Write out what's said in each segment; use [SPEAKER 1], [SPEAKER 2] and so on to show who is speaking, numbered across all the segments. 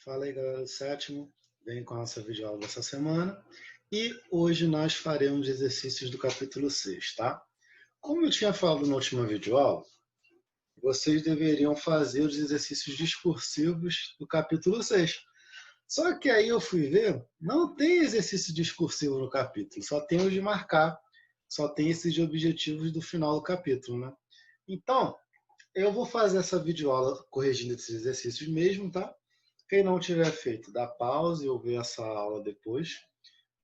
[SPEAKER 1] Fala aí, galera do sétimo. Vem com a nossa videoaula dessa semana. E hoje nós faremos exercícios do capítulo 6, tá? Como eu tinha falado na última videoaula, vocês deveriam fazer os exercícios discursivos do capítulo 6. Só que aí eu fui ver, não tem exercício discursivo no capítulo, só tem os de marcar, só tem esses de objetivos do final do capítulo, né? Então, eu vou fazer essa videoaula corrigindo esses exercícios mesmo, tá? Quem não tiver feito, dá pausa e ouvir essa aula depois,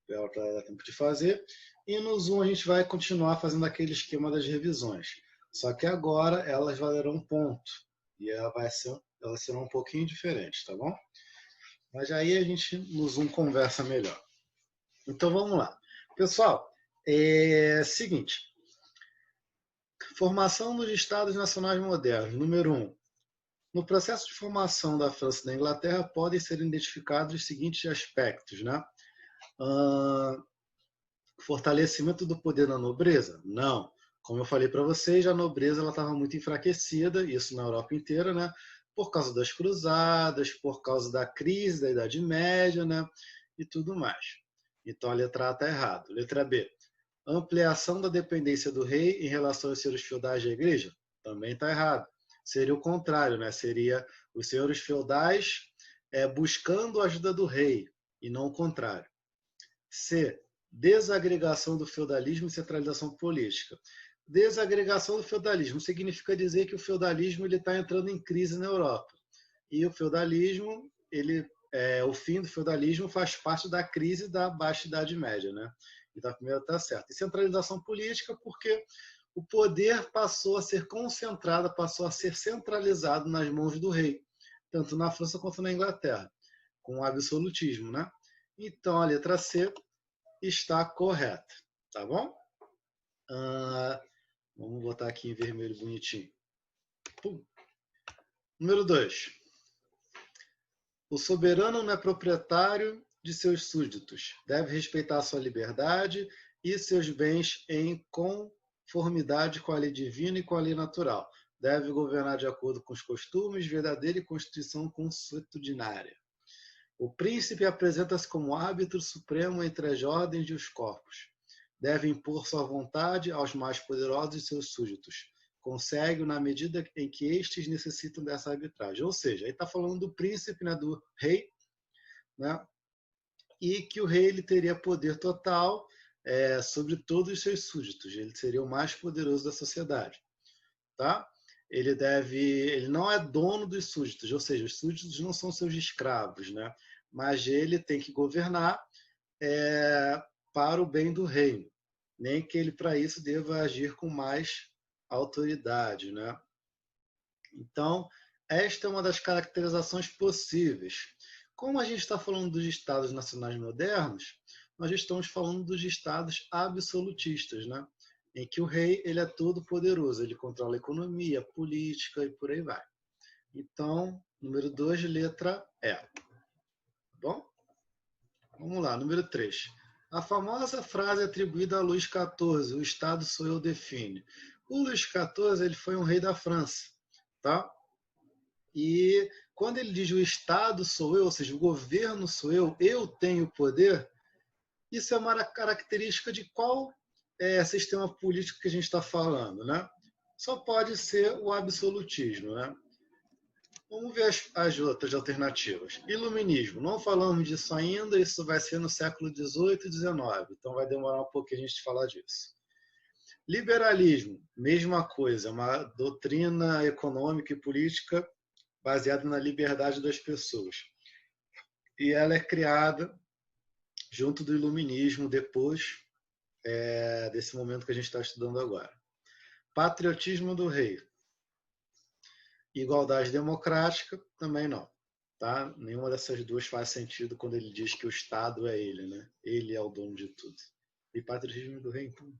[SPEAKER 1] para dar tempo de fazer. E no Zoom a gente vai continuar fazendo aquele esquema das revisões. Só que agora elas valerão ponto. E elas serão um pouquinho diferentes, tá bom? Mas aí a gente no Zoom conversa melhor. Então vamos lá. Pessoal, seguinte. Formação dos Estados Nacionais Modernos. Número 1. No processo de formação da França e da Inglaterra podem ser identificados os seguintes aspectos, né? Fortalecimento do poder da nobreza? Não. Como eu falei para vocês, a nobreza estava muito enfraquecida, isso na Europa inteira, né? Por causa das cruzadas, por causa da crise da Idade Média, né? E tudo mais. Então a letra A está errada. Letra B. Ampliação da dependência do rei em relação aos senhores feudais da igreja? Também está errado. Seria o contrário, né? Seria os senhores feudais buscando a ajuda do rei, e não o contrário. C. Desagregação do feudalismo e centralização política. Desagregação do feudalismo significa dizer que o feudalismo está entrando em crise na Europa. E o feudalismo, o fim do feudalismo faz parte da crise da Baixa Idade Média, né? Então a primeira está certa. E centralização política porque o poder passou a ser concentrado, passou a ser centralizado nas mãos do rei, tanto na França quanto na Inglaterra, com o absolutismo, né? Então a letra C está correta, tá bom? Vamos botar aqui em vermelho bonitinho. Pum. Número 2. O soberano não é proprietário de seus súditos. Deve respeitar sua liberdade e seus bens em conformidade com a lei divina e com a lei natural. Deve governar de acordo com os costumes, verdadeira e constituição consuetudinária. O príncipe apresenta-se como árbitro supremo entre as ordens e os corpos. Deve impor sua vontade aos mais poderosos de seus súditos. Consegue-o na medida em que estes necessitam dessa arbitragem. Ou seja, aí está falando do príncipe, né, do rei, né, e que o rei ele teria poder total sobre todos os seus súditos. Ele seria o mais poderoso da sociedade. Tá? Ele não é dono dos súditos, ou seja, os súditos não são seus escravos, né? Mas ele tem que governar para o bem do reino, nem que ele para isso deva agir com mais autoridade, né? Então, esta é uma das caracterizações possíveis. Como a gente está falando dos estados nacionais modernos, nós estamos falando dos estados absolutistas, né? Em que o rei ele é todo poderoso, ele controla a economia, a política e por aí vai. Então, número 2, letra E. Tá bom? Vamos lá, número 3. A famosa frase atribuída a Luís XIV, o Estado sou eu define. O Luís XIV ele foi um rei da França, tá? E quando ele diz o Estado sou eu, ou seja, o governo sou eu tenho poder, isso é uma característica de qual sistema político que a gente está falando, né? Só pode ser o absolutismo, né? Vamos ver as outras alternativas. Iluminismo, não falamos disso ainda, isso vai ser no século XVIII e XIX, então vai demorar um pouquinho a gente falar disso. Liberalismo, mesma coisa, uma doutrina econômica e política baseada na liberdade das pessoas. E ela é criada junto do iluminismo depois desse momento que a gente está estudando agora. Patriotismo do rei. Igualdade democrática, também não. Tá? Nenhuma dessas duas faz sentido quando ele diz que o Estado é ele, né? Ele é o dono de tudo. E patriotismo do rei, então,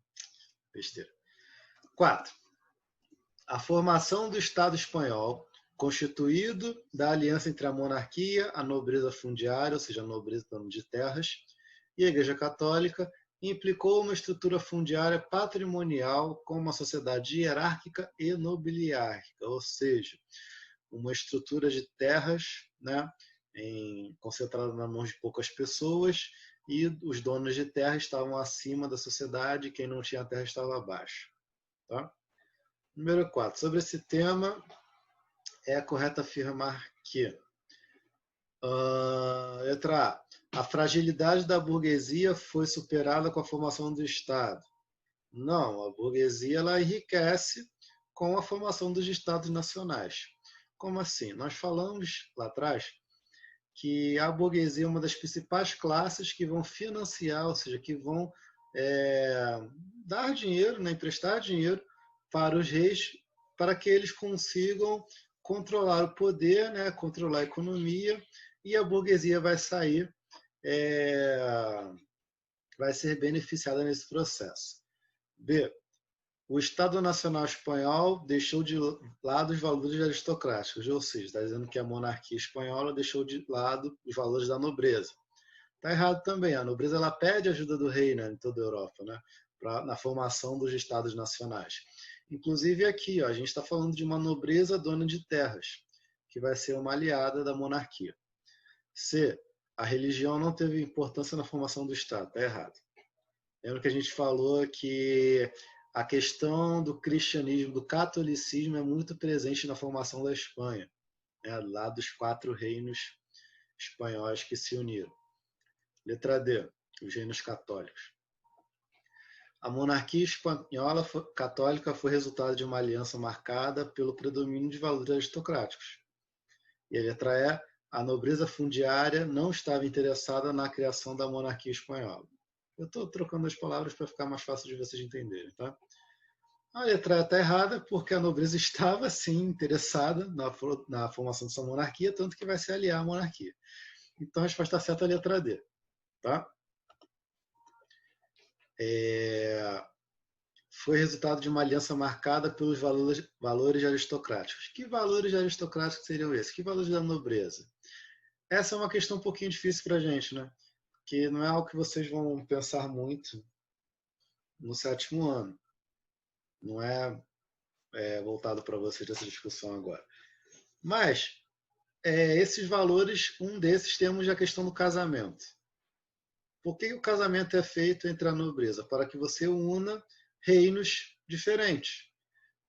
[SPEAKER 1] besteira. 4. A formação do Estado espanhol, constituído da aliança entre a monarquia, a nobreza fundiária, ou seja, a nobreza dono de terras, e a Igreja Católica, implicou uma estrutura fundiária patrimonial com uma sociedade hierárquica e nobiliárquica, ou seja, uma estrutura de terras, né, concentrada nas mãos de poucas pessoas, e os donos de terra estavam acima da sociedade, quem não tinha terra estava abaixo. Tá? Número 4. Sobre esse tema, é correto afirmar que letra A fragilidade da burguesia foi superada com a formação do Estado. Não, a burguesia ela enriquece com a formação dos Estados nacionais. Como assim? Nós falamos lá atrás que a burguesia é uma das principais classes que vão financiar, ou seja, que vão dar dinheiro, né, emprestar dinheiro para os reis, para que eles consigam controlar o poder, né, controlar a economia, e a burguesia vai sair, vai ser beneficiada nesse processo. B. O Estado Nacional Espanhol deixou de lado os valores aristocráticos, ou seja, está dizendo que a monarquia espanhola deixou de lado os valores da nobreza. Está errado também, a nobreza ela pede ajuda do rei, né, em toda a Europa, né, na formação dos Estados nacionais. Inclusive aqui, ó, a gente está falando de uma nobreza dona de terras, que vai ser uma aliada da monarquia. C. A religião não teve importância na formação do Estado. Está errado. Lembra que a gente falou que a questão do cristianismo, do catolicismo é muito presente na formação da Espanha, né? Lá dos 4 reinos espanhóis que se uniram. Letra D, os reinos católicos. A monarquia espanhola católica foi resultado de uma aliança marcada pelo predomínio de valores aristocráticos. E a letra E, a nobreza fundiária não estava interessada na criação da monarquia espanhola. Eu estou trocando as palavras para ficar mais fácil de vocês entenderem, tá? A letra E está errada porque a nobreza estava, sim, interessada na formação dessa monarquia, tanto que vai se aliar à monarquia. Então, a resposta certa é a letra D, tá? Foi resultado de uma aliança marcada pelos valores aristocráticos. Que valores aristocráticos seriam esses? Que valores da nobreza? Essa é uma questão um pouquinho difícil para a gente, né? Que não é algo que vocês vão pensar muito no 7º ano. Não é voltado para vocês essa discussão agora. Mas, esses valores, um desses temos a questão do casamento. Por que o casamento é feito entre a nobreza? Para que você una reinos diferentes.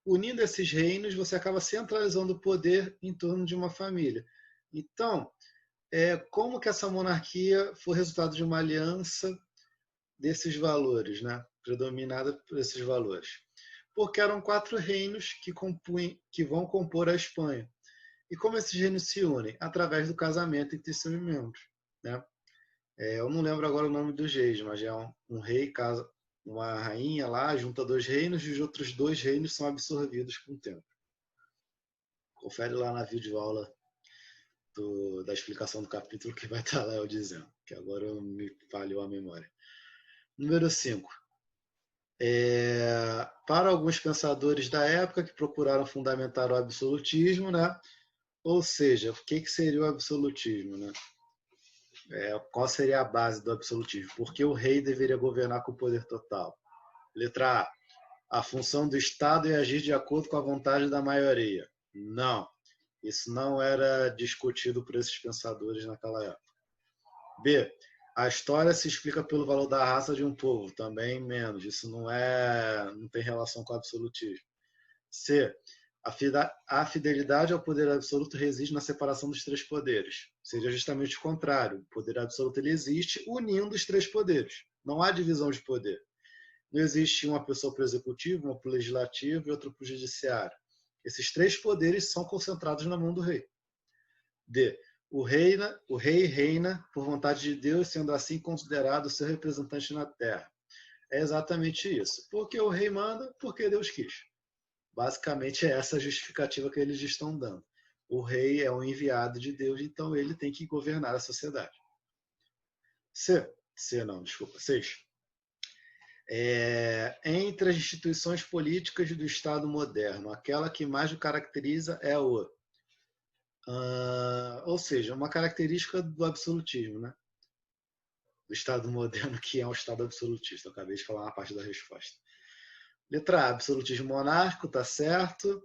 [SPEAKER 1] Unindo esses reinos, você acaba centralizando o poder em torno de uma família. Então, como que essa monarquia foi resultado de uma aliança desses valores, né? Predominada por esses valores? Porque eram 4 reinos que vão compor a Espanha. E como esses reinos se unem? Através do casamento entre seus membros, né? Eu não lembro agora o nome dos reis, mas é um rei casa uma rainha lá, junta 2 reinos, e os outros 2 reinos são absorvidos com o tempo. Confere lá na videoaula da explicação do capítulo que vai estar lá eu dizendo, que agora me falhou a memória. Número 5. Para alguns pensadores da época que procuraram fundamentar o absolutismo, né? Ou seja, o que seria o absolutismo, né? Qual seria a base do absolutismo? Por que o rei deveria governar com poder total? Letra A. A função do Estado é agir de acordo com a vontade da maioria. Não. Isso não era discutido por esses pensadores naquela época. B. A história se explica pelo valor da raça de um povo. Também menos. Isso não tem relação com o absolutismo. C. A fidelidade ao poder absoluto reside na separação dos 3 poderes. Seria justamente o contrário. O poder absoluto ele existe unindo os 3 poderes. Não há divisão de poder. Não existe uma pessoa para o executivo, uma para o legislativo e outra para o judiciário. Esses 3 poderes são concentrados na mão do rei. D. O rei reina por vontade de Deus, sendo assim considerado seu representante na terra. É exatamente isso. Porque o rei manda, porque Deus quis. Basicamente é essa a justificativa que eles estão dando. O rei é um enviado de Deus, então ele tem que governar a sociedade. 6. Entre as instituições políticas do Estado moderno, aquela que mais o caracteriza é ou seja, uma característica do absolutismo, né? Do Estado moderno, que é um Estado absolutista. Eu acabei de falar uma parte da resposta. Letra A, absolutismo monárquico, tá certo.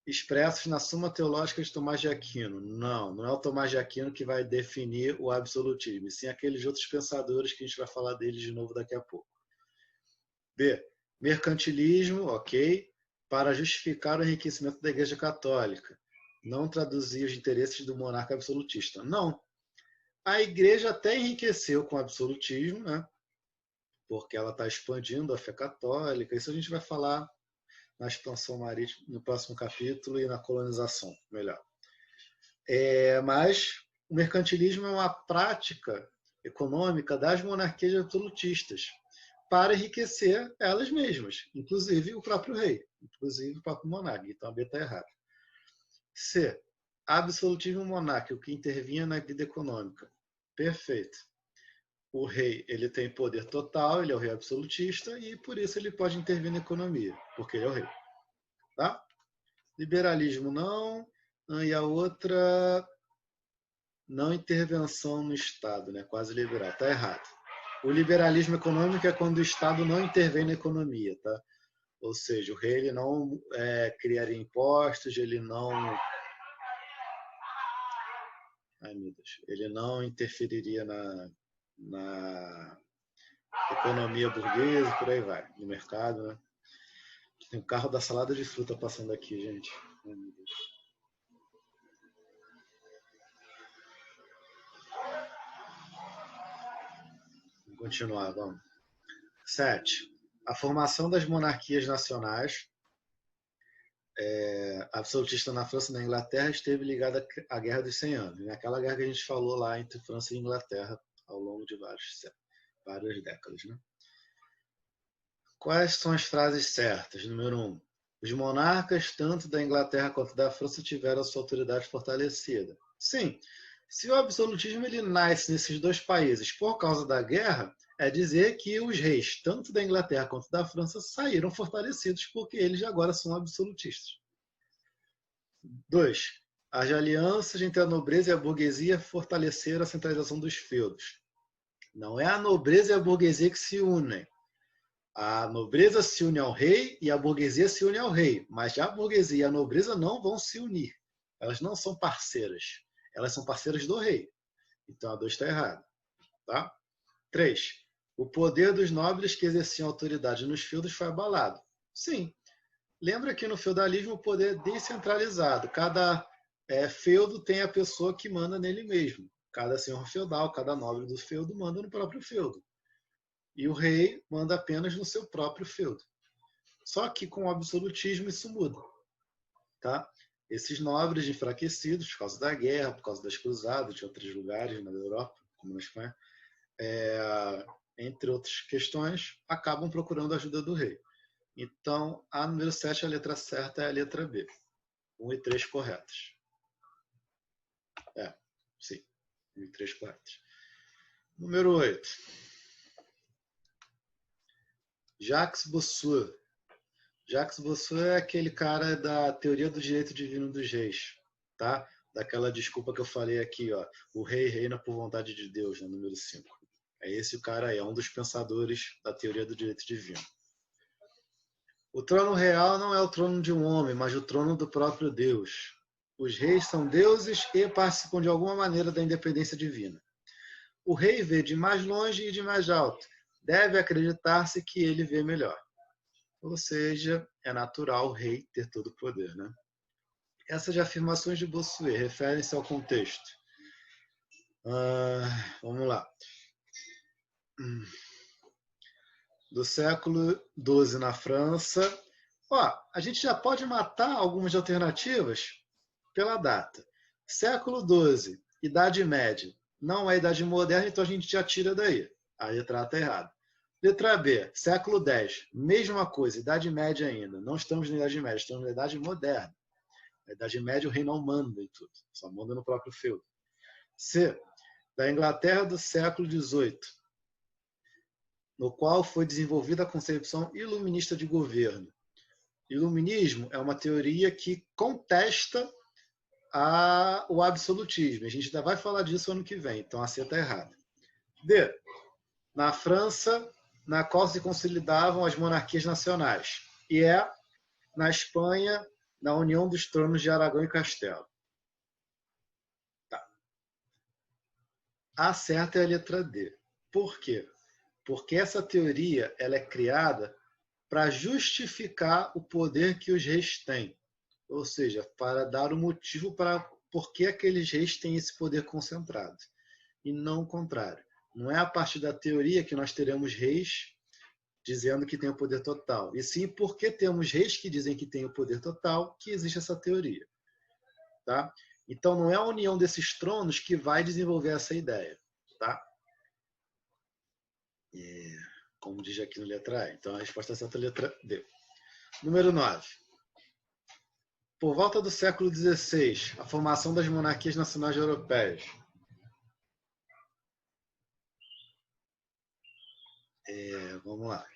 [SPEAKER 1] expressos na Suma Teológica de Tomás de Aquino. Não, não é o Tomás de Aquino que vai definir o absolutismo, e sim aqueles outros pensadores que a gente vai falar deles de novo daqui a pouco. B. Mercantilismo, ok, para justificar o enriquecimento da Igreja Católica. Não traduzir os interesses do monarca absolutista. Não. A Igreja até enriqueceu com o absolutismo, né? Porque ela está expandindo a fé católica. Isso a gente vai falar na expansão marítima, no próximo capítulo, e na colonização, melhor. Mas o mercantilismo é uma prática econômica das monarquias absolutistas para enriquecer elas mesmas, inclusive o próprio rei, inclusive o próprio monarca. Então a B está errada. C. Absolutismo monárquico que intervinha na vida econômica. Perfeito. O rei, ele tem poder total, ele é o rei absolutista e por isso ele pode intervir na economia, porque ele é o rei. Tá? Liberalismo não, e a outra, não intervenção no Estado, né? Quase liberal. Tá errado. O liberalismo econômico é quando o Estado não intervém na economia, tá? Ou seja, o rei ele não criaria impostos, ele não... Ai, meu Deus. Ele não interferiria na economia burguesa, por aí vai, no mercado, né? Tem um carro da salada de fruta passando aqui, gente. Ai, meu Deus. Vamos continuar, vamos. 7. A formação das monarquias nacionais absolutista na França e na Inglaterra esteve ligada à Guerra dos 100 Anos, né? Aquela guerra que a gente falou lá entre França e Inglaterra ao longo de várias décadas, né? Quais são as frases certas? Número 1. Os monarcas, tanto da Inglaterra quanto da França, tiveram sua autoridade fortalecida. Sim, se o absolutismo ele nasce nesses dois países por causa da guerra, é dizer que os reis, tanto da Inglaterra quanto da França, saíram fortalecidos porque eles agora são absolutistas. 2. As alianças entre a nobreza e a burguesia fortaleceram a centralização dos feudos. Não é a nobreza e a burguesia que se unem. A nobreza se une ao rei e a burguesia se une ao rei, mas a burguesia e a nobreza não vão se unir. Elas não são parceiras. Elas são parceiras do rei. Então a 2 está errada. Tá? 3. O poder dos nobres que exerciam autoridade nos feudos foi abalado. Sim. Lembra que no feudalismo o poder é descentralizado. Cada feudo tem a pessoa que manda nele mesmo. Cada senhor feudal, cada nobre do feudo manda no próprio feudo. E o rei manda apenas no seu próprio feudo. Só que com o absolutismo isso muda. Tá? Esses nobres enfraquecidos por causa da guerra, por causa das cruzadas de outros lugares na Europa, como na Espanha, entre outras questões, acabam procurando a ajuda do rei. Então, a número 7, a letra certa é a letra B. 1 e 3 corretas. Sim. 1 e 3 corretas. Número 8. Jacques Bossuet. Jacques Bossuet é aquele cara da teoria do direito divino dos reis, tá? Daquela desculpa que eu falei aqui, ó. O rei reina por vontade de Deus, no número 5. É esse o cara aí, é um dos pensadores da teoria do direito divino. O trono real não é o trono de um homem, mas o trono do próprio Deus. Os reis são deuses e participam de alguma maneira da independência divina. O rei vê de mais longe e de mais alto. Deve acreditar-se que ele vê melhor. Ou seja, é natural o rei ter todo o poder, né? Essas afirmações de Bossuet referem-se ao contexto. Vamos lá. Do século XII na França. A gente já pode matar algumas alternativas pela data. Século XII, Idade Média. Não é Idade Moderna, então a gente já tira daí. A letra A está errada. Letra B, século X. Mesma coisa, Idade Média ainda. Não estamos na Idade Média, estamos na Idade Moderna. Na Idade Média o rei não manda em tudo, só manda no próprio feudo. C, da Inglaterra do século XVIII, no qual foi desenvolvida a concepção iluminista de governo. Iluminismo é uma teoria que contesta o absolutismo. A gente ainda vai falar disso ano que vem, então a C está errada. D, na França, na qual se consolidavam as monarquias nacionais. E na Espanha, na união dos tronos de Aragão e Castelo. Tá. A certa é a letra D. Por quê? Porque essa teoria ela é criada para justificar o poder que os reis têm. Ou seja, para dar o motivo para por que aqueles reis têm esse poder concentrado. E não o contrário. Não é a partir da teoria que nós teremos reis dizendo que tem o poder total. E sim porque temos reis que dizem que tem o poder total que existe essa teoria. Tá? Então não é a união desses tronos que vai desenvolver essa ideia. Tá? Como diz aqui no letra A. Então a resposta certa é a letra D. Número 9. Por volta do século XVI, a formação das monarquias nacionais europeias. Vamos lá.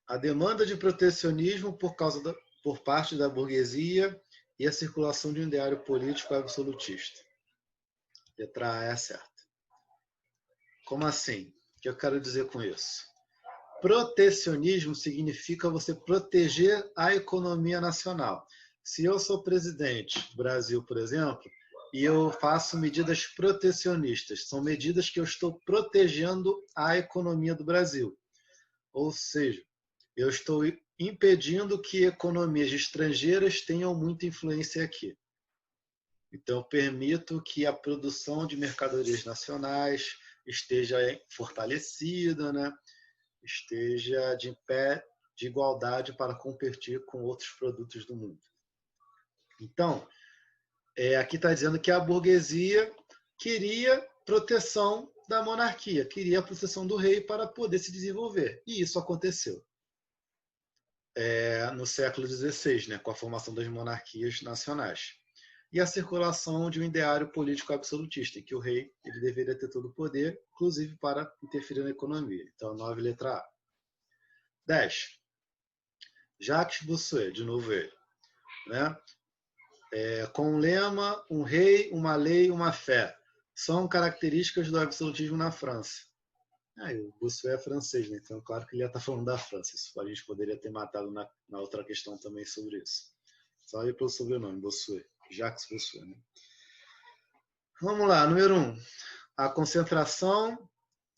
[SPEAKER 1] A demanda de protecionismo por parte da burguesia e a circulação de um ideário político absolutista. Letra A é a certa. Como assim? O que eu quero dizer com isso? Protecionismo significa você proteger a economia nacional. Se eu sou presidente do Brasil, por exemplo, e eu faço medidas protecionistas, são medidas que eu estou protegendo a economia do Brasil. Ou seja, eu estou impedindo que economias estrangeiras tenham muita influência aqui. Então, eu permito que a produção de mercadorias nacionais esteja fortalecida, né? Esteja de pé de igualdade para competir com outros produtos do mundo. Então, aqui está dizendo que a burguesia queria proteção da monarquia, queria a proteção do rei para poder se desenvolver. E isso aconteceu no século XVI, né, com a formação das monarquias nacionais. E a circulação de um ideário político absolutista, em que o rei ele deveria ter todo o poder, inclusive para interferir na economia. Então, 9, letra A. 10. Jacques Bossuet, de novo ele. Né? Com o lema, um rei, uma lei, uma fé. São características do absolutismo na França. O Bossuet é francês, né? Então claro que ele ia estar falando da França. Isso a gente poderia ter matado na outra questão também sobre isso. Só ir pelo sobrenome, Bossuet. Jacques Bossuet. Né? Vamos lá, número 1. A concentração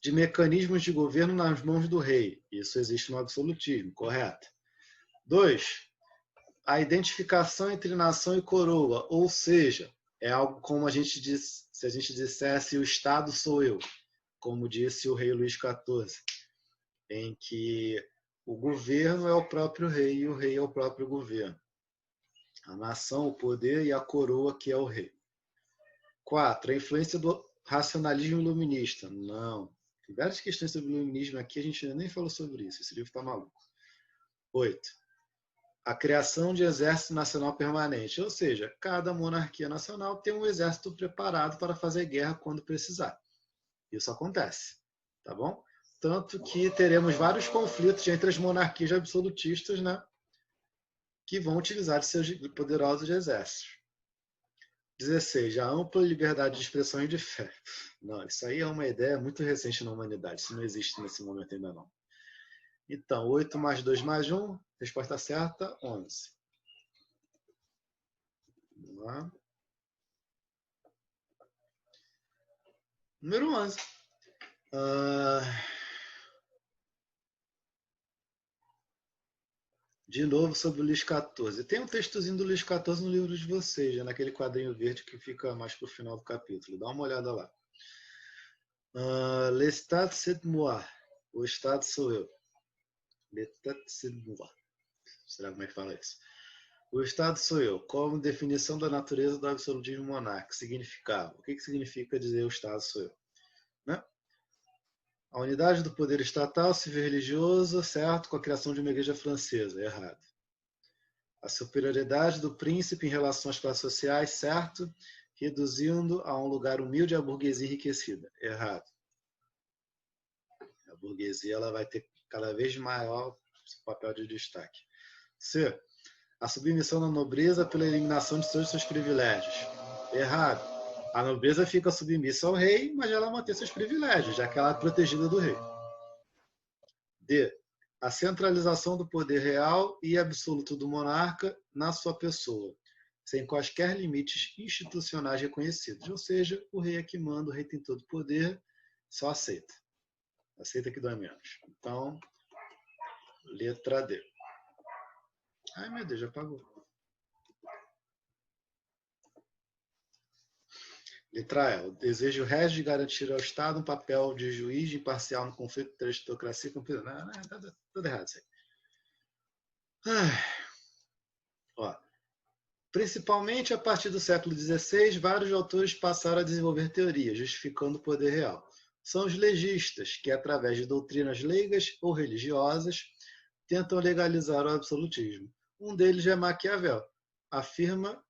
[SPEAKER 1] de mecanismos de governo nas mãos do rei. Isso existe no absolutismo, correto? 2. A identificação entre nação e coroa, ou seja, é algo como se a gente dissesse o Estado sou eu, como disse o rei Luís XIV, em que o governo é o próprio rei e o rei é o próprio governo. A nação, o poder e a coroa que é o rei. 4. A influência do racionalismo iluminista. Não. Tem várias questões sobre o iluminismo aqui, a gente ainda nem falou sobre isso. Esse livro está maluco. 8. A criação de exército nacional permanente. Ou seja, cada monarquia nacional tem um exército preparado para fazer guerra quando precisar. Isso acontece. Tá bom? Tanto que teremos vários conflitos entre as monarquias absolutistas, né, que vão utilizar de seus poderosos exércitos. 16. A ampla liberdade de expressão e de fé. Não, isso aí é uma ideia muito recente na humanidade. Isso não existe nesse momento ainda não. Então, 8 mais 2 mais 1. Resposta certa, 11. Vamos lá. Número 11. De novo sobre o Luís XIV. Tem um textozinho do Luís XIV no livro de vocês, naquele quadrinho verde que fica mais para o final do capítulo. Dá uma olhada lá. L'État c'est moi. O Estado sou eu. L'État c'est moi. Será como é que fala isso? O Estado sou eu. Como definição da natureza do absolutismo monárquico. Significava. O que significa dizer o Estado sou eu? Né? A unidade do poder estatal, civil e religioso, certo, com a criação de uma igreja francesa, errado. A superioridade do príncipe em relação às classes sociais, certo, reduzindo a um lugar humilde a burguesia enriquecida, errado. A burguesia ela vai ter cada vez maior papel de destaque. C. A submissão da nobreza pela eliminação de todos os seus privilégios, errado. A nobreza fica submissa ao rei, mas ela mantém seus privilégios, já que ela é protegida do rei. D. a centralização do poder real e absoluto do monarca na sua pessoa, sem quaisquer limites institucionais reconhecidos. Ou seja, o rei é que manda, o rei tem todo o poder, só aceita. Aceita que dói menos. Então, letra D. Ai, meu Deus, já apagou. Letra E. O desejo rege de garantir ao Estado um papel de juiz imparcial no conflito entre aristocracia e campesino. Não, tá tudo errado isso aí. Ó. Principalmente a partir do século XVI, vários autores passaram a desenvolver teorias, justificando o poder real. São os legistas, que através de doutrinas leigas ou religiosas, tentam legalizar o absolutismo. Um deles é Maquiavel. Afirma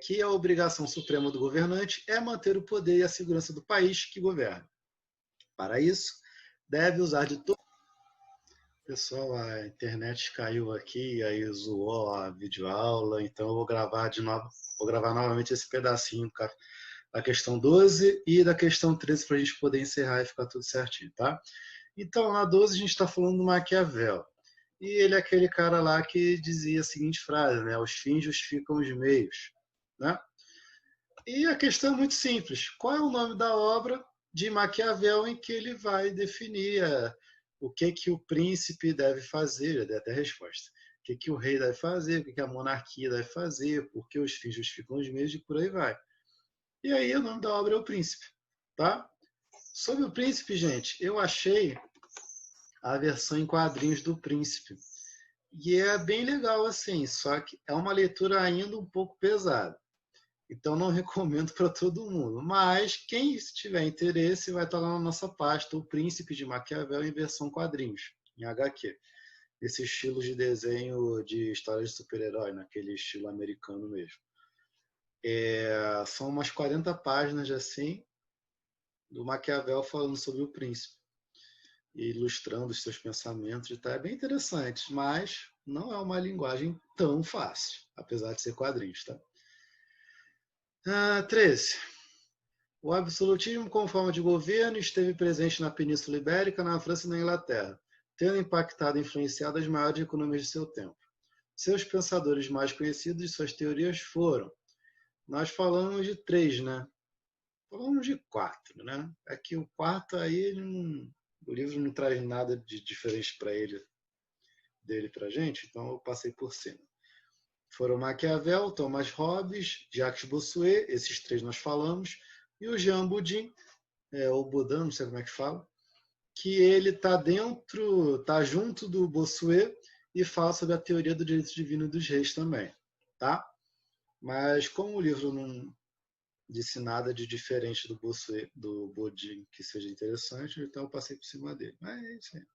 [SPEAKER 1] que a obrigação suprema do governante é manter o poder e a segurança do país que governa. Para isso, deve usar de todo... Pessoal, a internet caiu aqui, aí zoou a videoaula, então eu vou gravar de novo, vou gravar novamente esse pedacinho da questão 12 e da questão 13 para a gente poder encerrar e ficar tudo certinho, tá? Então, na 12 a gente está falando do Maquiavel. E ele é aquele cara lá que dizia a seguinte frase, né? Os fins justificam os meios, né? E a questão é muito simples. Qual é o nome da obra de Maquiavel em que ele vai definir o que o príncipe deve fazer? Já dei até a resposta. O que o rei deve fazer, o que a monarquia deve fazer, por que os fins justificam os meios e por aí vai. E aí o nome da obra é O Príncipe, tá? Sobre o Príncipe, gente, eu achei a versão em quadrinhos do Príncipe. E é bem legal assim, só que é uma leitura ainda um pouco pesada. Então não recomendo para todo mundo. Mas quem tiver interesse vai estar lá na nossa pasta, O Príncipe de Maquiavel em versão quadrinhos, em HQ. Esse estilo de desenho de história de super-herói, naquele estilo americano mesmo. São umas 40 páginas assim, do Maquiavel falando sobre o príncipe. E ilustrando os seus pensamentos e tal. É bem interessante, mas não é uma linguagem tão fácil, apesar de ser quadrinhos, tá? 13. O absolutismo como forma de governo esteve presente na Península Ibérica, na França e na Inglaterra, tendo impactado e influenciado as maiores economias de seu tempo. Seus pensadores mais conhecidos e suas teorias foram... Nós falamos de 3, né? Falamos de 4, né? Aqui o quarto aí, o livro não traz nada de diferente para dele para a gente, então eu passei por cima. Foram Maquiavel, Thomas Hobbes, Jacques Bossuet, esses 3 nós falamos, e o Jean Bodin, ou Bodin, não sei como é que fala, que ele está junto do Bossuet e fala sobre a teoria do direito divino dos reis também, tá? Mas como o livro não disse nada de diferente do Bossuet, do Bodin que seja interessante, então eu passei por cima dele. Mas é isso aí.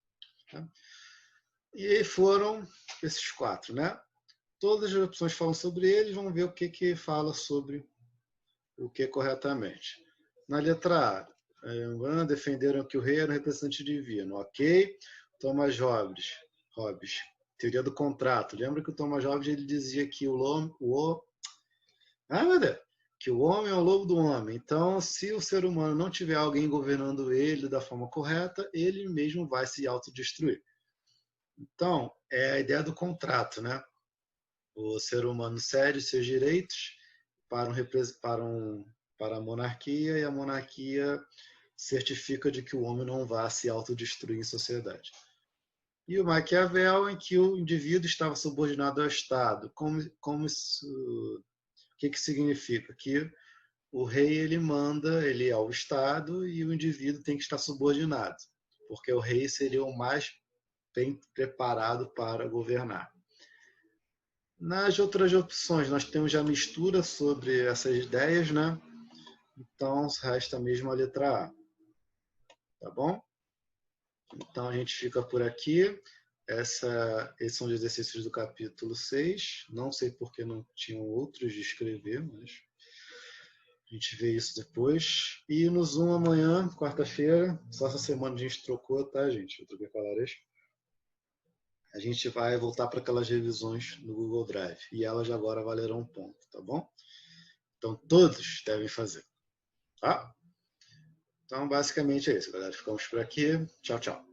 [SPEAKER 1] Tá? E foram esses 4, né? Todas as opções falam sobre eles, vamos ver o que fala sobre o que corretamente. Na letra A, defenderam que o rei era um representante divino. Ok. Thomas Hobbes, teoria do contrato. Lembra que o Thomas Hobbes ele dizia que que o homem é o lobo do homem. Então, se o ser humano não tiver alguém governando ele da forma correta, ele mesmo vai se autodestruir. Então, é a ideia do contrato, né? O ser humano cede seus direitos para a monarquia e a monarquia certifica de que o homem não vá se autodestruir em sociedade. E o Maquiavel, em que o indivíduo estava subordinado ao Estado. Como isso, o que significa? Que o rei ele manda, ele é o Estado e o indivíduo tem que estar subordinado, porque o rei seria o mais bem preparado para governar. Nas outras opções, nós temos a mistura sobre essas ideias, né? Então, resta mesmo a letra A. Tá bom? Então, a gente fica por aqui. Esses são os exercícios do capítulo 6. Não sei por que não tinham outros de escrever, mas a gente vê isso depois. E no Zoom amanhã, quarta-feira, só essa semana a gente trocou, tá, gente? Eu troquei com a Laranja. A gente vai voltar para aquelas revisões no Google Drive. E elas agora valerão um ponto, tá bom? Então, todos devem fazer. Tá? Então, basicamente é isso, galera. Ficamos por aqui. Tchau, tchau.